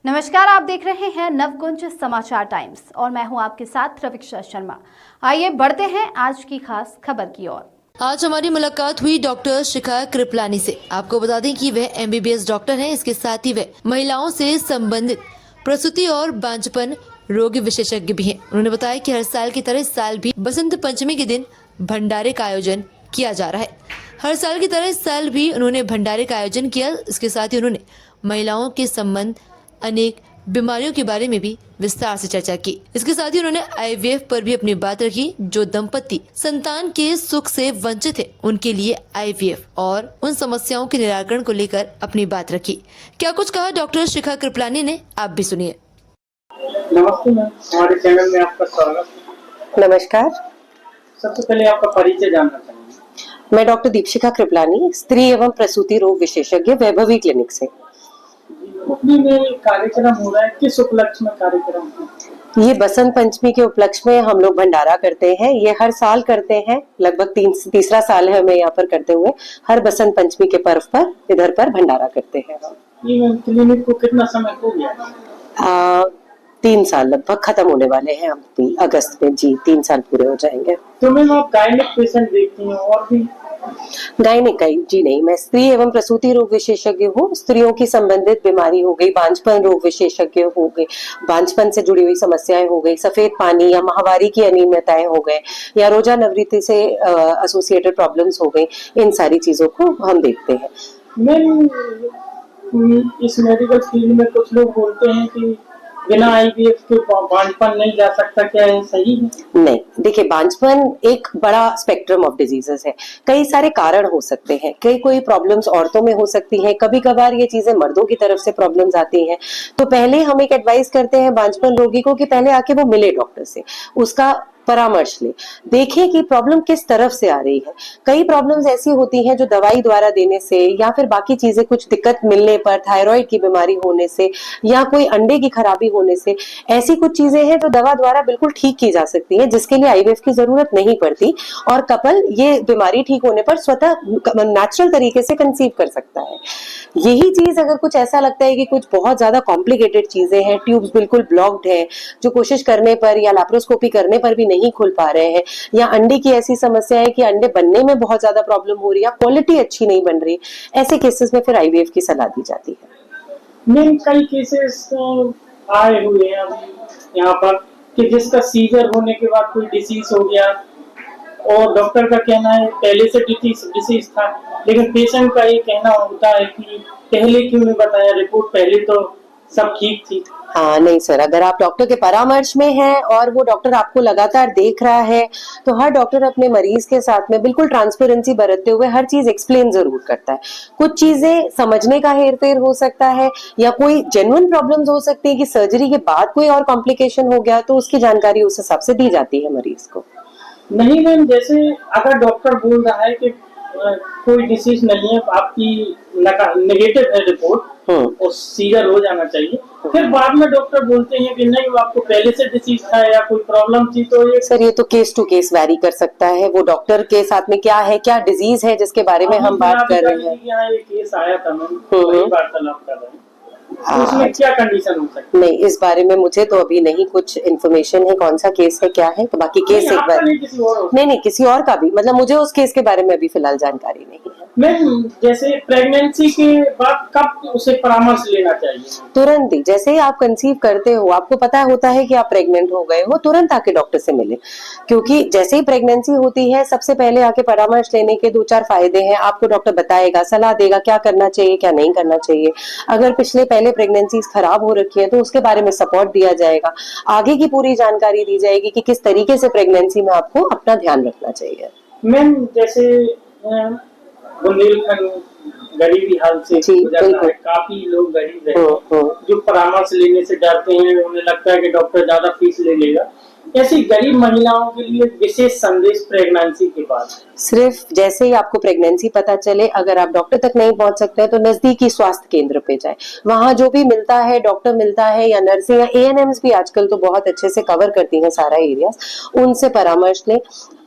नमस्कार, आप देख रहे हैं नवकुंज समाचार टाइम्स और मैं हूं आपके साथ रविक्षा शर्मा। आइए बढ़ते हैं आज की खास खबर की ओर। आज हमारी मुलाकात हुई डॉक्टर शिखा कृपलानी से। आपको बता दें कि वह MBBS डॉक्टर हैं। इसके साथ ही वह महिलाओं से संबंधित प्रसूति और बांझपन रोग विशेषज्ञ भी हैं। उन्होंने बताया कि हर साल की तरह इस साल भी बसंत पंचमी के दिन भंडारे का आयोजन किया जा रहा है। हर साल की तरह इस साल भी उन्होंने भंडारे का आयोजन किया। इसके साथ ही उन्होंने महिलाओं के संबंध अनेक बीमारियों के बारे में भी विस्तार से चर्चा की। इसके साथ ही उन्होंने IVF पर भी अपनी बात रखी। जो दंपति संतान के सुख से वंचित है उनके लिए IVF और उन समस्याओं के निराकरण को लेकर अपनी बात रखी। क्या कुछ कहा डॉक्टर शिखा कृपलानी ने, आप भी सुनिए। नमस्ते मैम, हमारे चैनल में आपका स्वागत है। नमस्कार। सबसे पहले आपका परिचय जानना चाहेंगे। मैं डॉक्टर दीपशिखा कृपलानी, स्त्री एवं प्रसूति रोग विशेषज्ञ, वैभवी क्लिनिक से। उपली में कार्यक्रम हो रहा है, किस उपलक्ष्य में कार्यक्रम है? ये बसंत पंचमी के उपलक्ष्य में हम लोग भंडारा करते हैं। ये हर साल करते हैं, लगभग तीसरा साल है हमें यहाँ पर करते हुए। हर बसंत पंचमी के पर्व पर इधर पर भंडारा करते हैं। ये क्लिनिक को कितना समय हो गया? 3 साल लगभग खत्म होने वाले हैं। हम अगस्त में 3 साल पूरे हो जाएंगे। तो मैम आप गायनिक पेशेंट देखती हैं और भी? गायनिक जी नहीं, मैं स्त्री एवं प्रसूति रोग विशेषज्ञ हूँ। स्त्रियों की संबंधित बीमारी हो गई, बांझपन रोग विशेषज्ञ हो गए, बांझपन से जुड़ी हुई समस्याएं हो गई, सफेद पानी या माहवारी की अनियमितताएं हो गए, या रोजा नवृत्ति से एसोसिएटेड प्रॉब्लम्स हो गई, इन सारी चीजों को हम देखते हैं। मैम इस मेडिकल फील्ड में कुछ लोग बोलते हैं कि बिना IVF के बांझपन नहीं जा सकता, क्या है सही है? नहीं, देखिए, बांझपन एक बड़ा स्पेक्ट्रम ऑफ डिजीजेस है। कई सारे कारण हो सकते हैं। कोई प्रॉब्लम्स औरतों में हो सकती हैं, कभी कभार ये चीजें मर्दों की तरफ से प्रॉब्लम्स आती हैं। तो पहले हम एक एडवाइस करते हैं बांझपन रोगी को कि पहले आके वो मिले डॉक्टर से, उसका परामर्श ले, देखें कि प्रॉब्लम किस तरफ से आ रही है। कई प्रॉब्लम्स ऐसी होती हैं जो दवाई द्वारा देने से या फिर बाकी चीजें कुछ दिक्कत मिलने पर, थायराइड की बीमारी होने से या कोई अंडे की खराबी होने से, ऐसी कुछ चीजें हैं जो दवा द्वारा बिल्कुल ठीक की जा सकती है, जिसके लिए IVF की जरूरत नहीं पड़ती और कपल ये बीमारी ठीक होने पर स्वतः नेचुरल तरीके से कंसीव कर सकता है। यही चीज अगर कुछ ऐसा लगता है कि कुछ बहुत ज्यादा कॉम्प्लिकेटेड चीजें हैं, ट्यूब्स बिल्कुल ब्लॉक्ड है, जो कोशिश करने पर या लैप्रोस्कोपी करने पर भी नहीं खुल पा रहे हैं, या अंडे की ऐसी समस्या है कि अंडे बनने में बहुत ज्यादा प्रॉब्लम हो रही है, क्वालिटी अच्छी नहीं बन रही, ऐसे केसेस में फिर IVF की सलाह दी जाती है। मैम कई केसेस आए हुए हैं अभी यहाँ पर कि जिसका सीजर होने के बाद कोई डिसीज हो गया और डॉक्टर का कहना है पहले से डिसीज था, लेकिन पेशेंट का ये कहना होता है कि पहले क्यों नहीं बताया, रिपोर्ट पहले तो सब ठीक थी। हाँ, नहीं सर, अगर आप डॉक्टर के परामर्श में हैं और वो डॉक्टर आपको लगातार देख रहा है तो हर डॉक्टर अपने मरीज के साथ में बिल्कुल ट्रांसपेरेंसी बरतते हुए हर चीज एक्सप्लेन जरूर करता है। कुछ चीजें समझने का हेरफेर हो सकता है या कोई जेन्युइन प्रॉब्लम्स हो सकती है कि सर्जरी के बाद कोई और कॉम्प्लिकेशन हो गया, तो उसकी जानकारी उस हिसाब से दी जाती है मरीज को। नहीं मैम, जैसे अगर डॉक्टर बोल रहा है कि कोई डिसीज नहीं है, आपकी नेगेटिव है रिपोर्ट और सीजर हो जाना चाहिए, फिर बाद में डॉक्टर बोलते हैं कि नहीं आपको पहले से डिसीज था या कोई प्रॉब्लम थी, तो ये सर, ये तो केस टू केस वैरी कर सकता है। वो डॉक्टर के साथ में क्या है, क्या डिजीज है जिसके बारे में हम बात कर रहे हैं। यहाँ एक केस आया था मैम, वार्तालाप कर रहे हैं, उसमें क्या कंडीशन हो सकती है? नहीं, इस बारे में मुझे तो अभी नहीं कुछ इन्फॉर्मेशन है, कौन सा केस है, क्या है, तो बाकी केस एक बार नहीं, किसी और का भी, मतलब मुझे उस केस के बारे में अभी फिलहाल जानकारी नहीं है। मैम जैसे प्रेगनेंसी के बाद कब उसे परामर्श लेना चाहिए? तुरंत ही, जैसे ही आप कंसीव करते हो, आपको पता होता है कि आप प्रेग्नेंट हो गए हो, तुरंत आके डॉक्टर से मिले, क्योंकि जैसे ही प्रेगनेंसी होती है सबसे पहले आके परामर्श लेने के 2-4 फायदे हैं। आपको डॉक्टर बताएगा, सलाह देगा क्या करना चाहिए क्या नहीं करना चाहिए। अगर पहले प्रेगनेंसी खराब हो रखी है तो उसके बारे में सपोर्ट दिया जाएगा, आगे की पूरी जानकारी दी जाएगी कि किस तरीके से प्रेगनेंसी में आपको अपना ध्यान रखना चाहिए। मैम जैसे बुंदेलखंड गरीबी हाल से गुजरता है, काफी लोग गरीब हैं जो परामर्श लेने से डरते हैं, उन्हें लगता है कि डॉक्टर ज्यादा फीस ले लेगा। ऐसी गरीब महिलाओं के लिए विशेष संदेश प्रेगनेंसी के बाद? सिर्फ जैसे ही आपको प्रेगनेंसी पता चले, अगर आप डॉक्टर तक नहीं पहुंच सकते हैं तो नजदीकी स्वास्थ्य केंद्र पे जाए। वहां जो भी मिलता है, डॉक्टर मिलता है या नर्सें या ANMs भी आजकल तो बहुत अच्छे से कवर करती हैं सारा एरिया, उनसे परामर्श लें।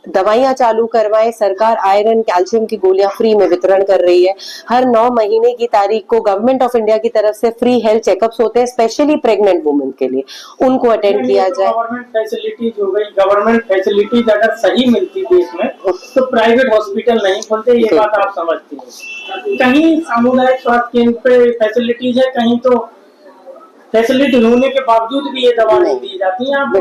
दवाइयां चालू करवाएं। सरकार आयरन कैल्शियम की गोलियां फ्री में वितरण कर रही है। हर 9 महीने की तारीख को गवर्नमेंट ऑफ इंडिया की तरफ से फ्री हेल्थ चेकअप्स होते हैं, स्पेशली प्रेग्नेंट वुमेन के लिए, उनको अटेंड किया जाए। गवर्नमेंट फैसिलिटीज हो गई, गवर्नमेंट फैसिलिटीज अगर सही मिलती देश में तो प्राइवेट हॉस्पिटल नहीं खुलते, ये बात आप समझती हैं। कहीं सामुदायिक स्वास्थ्य केंद्र पे फैसिलिटीज है, कहीं तो फैसिलिटी होने के बावजूद भी ये दवा नहीं दी जाती है। आप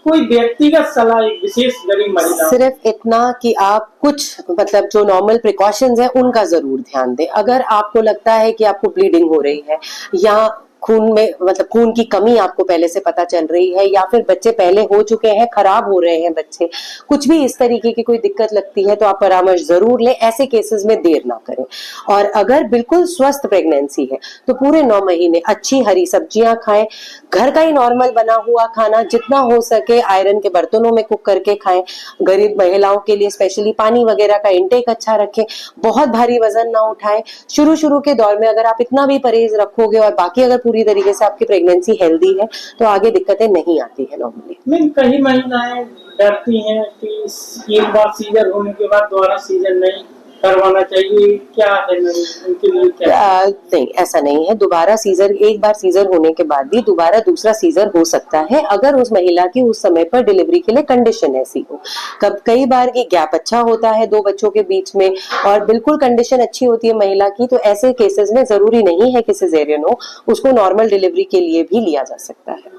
कोई व्यक्तिगत सलाह एक विशेष गरीब महिला, सिर्फ इतना कि आप कुछ मतलब जो नॉर्मल प्रिकॉशंस है उनका जरूर ध्यान दें। अगर आपको लगता है कि आपको ब्लीडिंग हो रही है या खून में मतलब खून की कमी आपको पहले से पता चल रही है, या फिर बच्चे पहले हो चुके हैं, खराब हो रहे हैं बच्चे, कुछ भी इस तरीके की कोई दिक्कत लगती है तो आप परामर्श जरूर लें। ऐसे केसेस में देर ना करें। और अगर बिल्कुल स्वस्थ प्रेगनेंसी है तो पूरे 9 महीने अच्छी हरी सब्जियां खाएं, घर का ही नॉर्मल बना हुआ खाना जितना हो सके आयरन के बर्तनों में कुक करके खाएं। गरीब महिलाओं के लिए स्पेशली पानी वगैरह का इंटेक अच्छा रखें। बहुत भारी वजन ना उठाएं। शुरू के दौर में अगर आप इतना भी परहेज रखोगे और बाकी अगर पूरी तरीके से आपकी प्रेगनेंसी हेल्दी है तो आगे दिक्कतें नहीं आती है नॉर्मली। मैं कई महिलाएं डरती हैं कि एक बार सीजर होने के बाद दोबारा सीजर नहीं करवाना चाहिए, क्या है उनके लिए? क्या नहीं, ऐसा नहीं है। दोबारा सीजर, एक बार सीजर होने के बाद भी दोबारा दूसरा सीजर हो सकता है अगर उस महिला की उस समय पर डिलीवरी के लिए कंडीशन ऐसी हो। कई बार की गैप अच्छा होता है 2 बच्चों के बीच में और बिल्कुल कंडीशन अच्छी होती है महिला की, तो ऐसे केसेस में जरूरी नहीं है कि सिजेरियन हो, उसको नॉर्मल डिलीवरी के लिए भी लिया जा सकता है।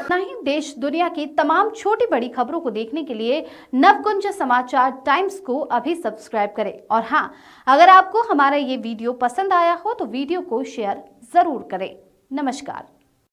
ना ही देश दुनिया की तमाम छोटी बड़ी खबरों को देखने के लिए नवकुंज समाचार टाइम्स को अभी सब्सक्राइब करें। और हाँ, अगर आपको हमारा ये वीडियो पसंद आया हो तो वीडियो को शेयर जरूर करें। नमस्कार।